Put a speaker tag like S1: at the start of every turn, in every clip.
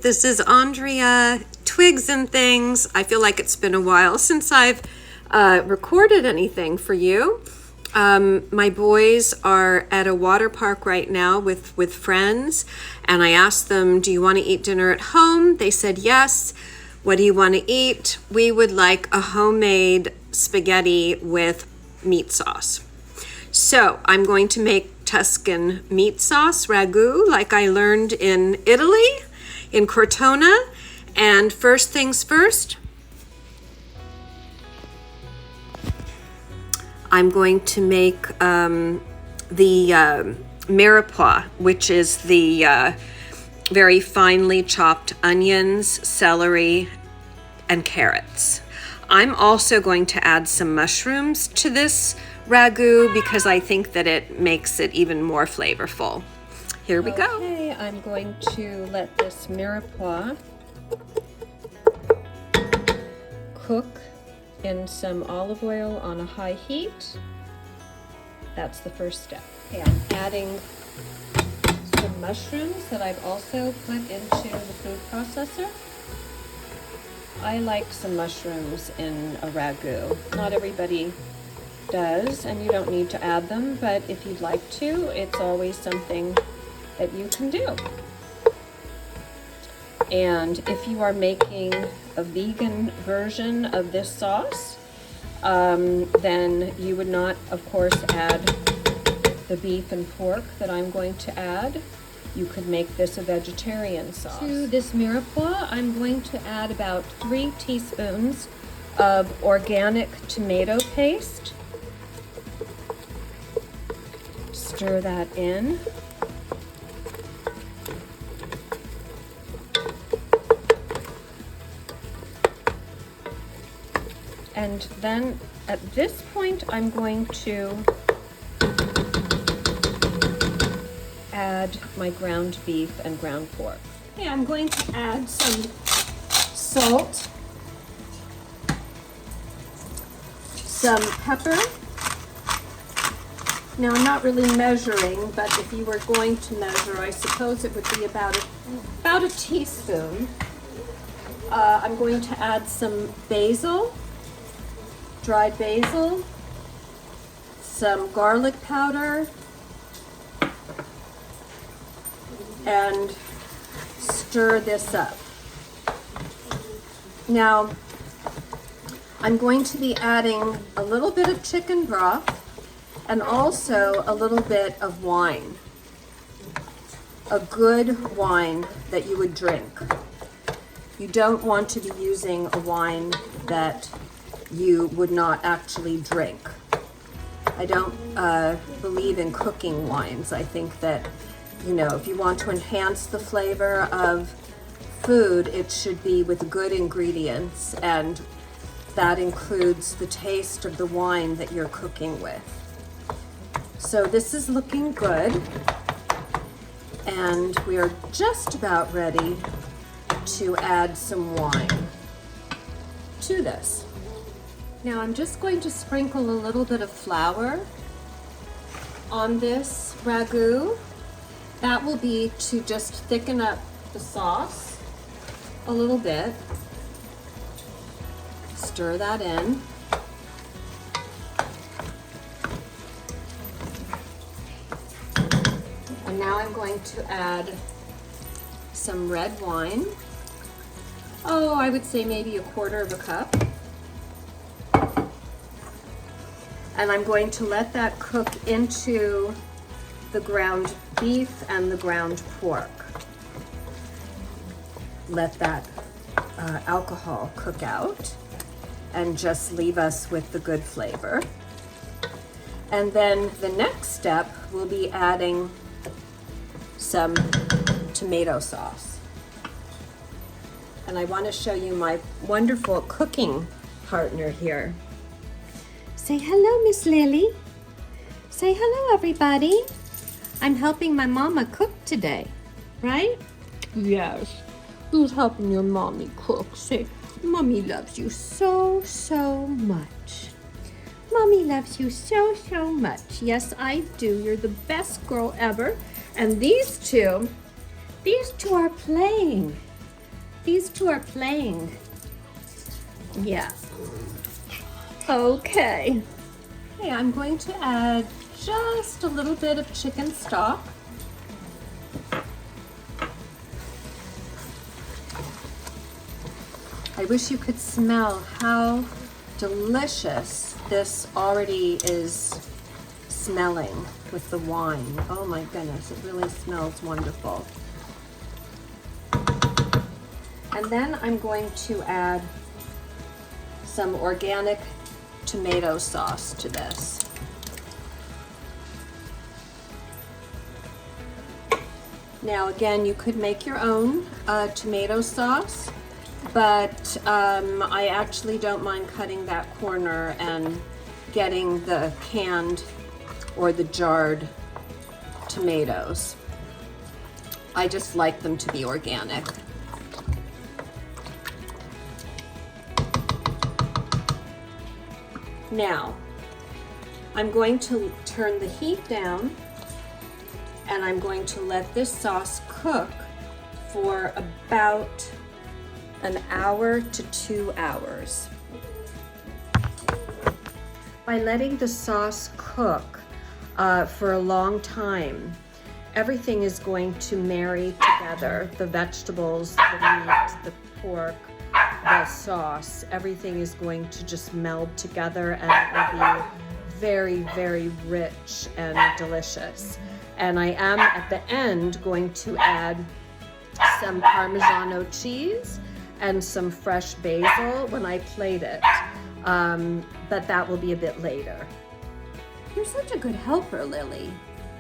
S1: this is Andrea, Twigs.n.Things. I feel like it's been a while since I've recorded anything for you. My boys are at a water park right now with friends, and I asked them, do you want to eat dinner at home? They said yes. What do you want to eat? We would like a homemade spaghetti with meat sauce. So I'm going to make Tuscan meat sauce, Ragu, like I learned in Italy, in Cortona. And first things first, I'm going to make the mirepoix, which is the very finely chopped onions, celery, and carrots. I'm also going to add some mushrooms to this ragu because I think that it makes it even more flavorful. Here we go.
S2: Okay, I'm going to let this mirepoix cook in some olive oil on a high heat. That's the first step. Okay, I'm adding some mushrooms that I've also put into the food processor. I like some mushrooms in a ragu. Not everybody does, and you don't need to add them, but if you'd like to, it's always something that you can do. And if you are making a vegan version of this sauce, then you would not, of course, add the beef and pork that I'm going to add. You could make this a vegetarian sauce. To this mirepoix, I'm going to add about 3 teaspoons of organic tomato paste. Stir that in. And then at this point, I'm going to add my ground beef and ground pork. Okay, I'm going to add some salt, some pepper. Now I'm not really measuring, but if you were going to measure, I suppose it would be about a teaspoon. I'm going to add some basil, dried basil, some garlic powder, and stir this up. Now, I'm going to be adding a little bit of chicken broth and also a little bit of wine. A good wine that you would drink. You don't want to be using a wine that you would not actually drink. I don't believe in cooking wines. I think that, you know, if you want to enhance the flavor of food, it should be with good ingredients, and that includes the taste of the wine that you're cooking with. So this is looking good, and we are just about ready to add some wine to this. Now I'm just going to sprinkle a little bit of flour on this ragu. That will be to just thicken up the sauce a little bit. Stir that in. And now I'm going to add some red wine. Oh, I would say maybe 1/4 cup. And I'm going to let that cook into the ground beef and the ground pork. Let that alcohol cook out and just leave us with the good flavor. And then the next step will be adding some tomato sauce. And I want to show you my wonderful cooking partner here. Say hello, Miss Lily. Say hello, everybody. I'm helping my mama cook today, right? Yes. Who's helping your mommy cook? Say, Mommy loves you so, so much. Mommy loves you so, so much. Yes, I do. You're the best girl ever. And these two are playing. these two are playing. Yeah. Okay. Okay, I'm going to add just a little bit of chicken stock. I wish you could smell how delicious this already is smelling with the wine. Oh my goodness, it really smells wonderful. And then I'm going to add some organic tomato sauce to this. Now again, you could make your own tomato sauce, but I actually don't mind cutting that corner and getting the canned or the jarred tomatoes. I just like them to be organic. Now, I'm going to turn the heat down and I'm going to let this sauce cook for about an hour to 2 hours. By letting the sauce cook for a long time, everything is going to marry together. The vegetables, the meat, the pork, the sauce, everything is going to just meld together and it will be very, very rich and delicious. And I am at the end going to add some Parmigiano cheese and some fresh basil when I plate it, but that will be a bit later. You're such a good helper, Lily.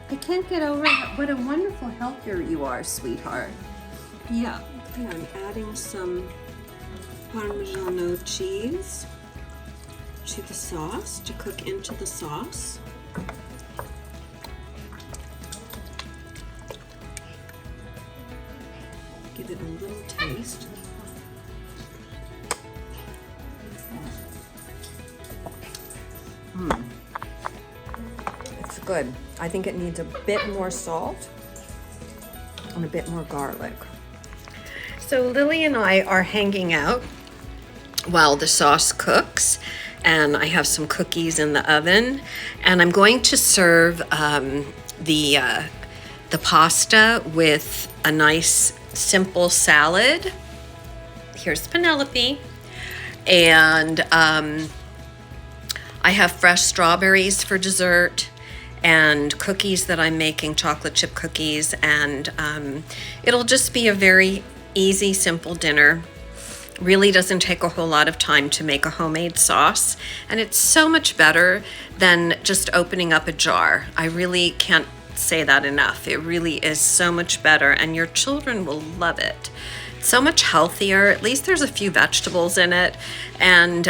S2: I can't get over what a wonderful helper you are, sweetheart. Yeah, okay, I'm adding some Parmigiano cheese to the sauce, to cook into the sauce. Give it a little taste. It's good. I think it needs a bit more salt and a bit more garlic.
S1: So Lily and I are hanging out while the sauce cooks, and I have some cookies in the oven, and I'm going to serve the pasta with a nice simple salad. Here's Penelope, and I have fresh strawberries for dessert and cookies that I'm making, chocolate chip cookies, and it'll just be a very easy, simple dinner. Really doesn't take a whole lot of time to make a homemade sauce, and it's so much better than just opening up a jar. I really can't say that enough. It really is so much better, and your children will love it. So much healthier. At least there's a few vegetables in it, and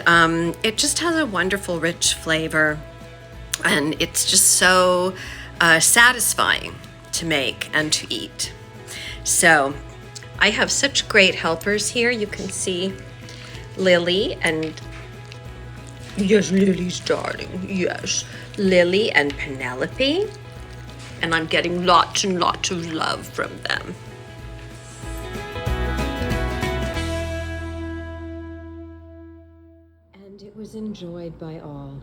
S1: it just has a wonderful rich flavor, and it's just so satisfying to make and to eat. So I have such great helpers here. You can see Lily and, yes, Lily's darling, yes, Lily and Penelope, and I'm getting lots and lots of love from them. And it was enjoyed by all.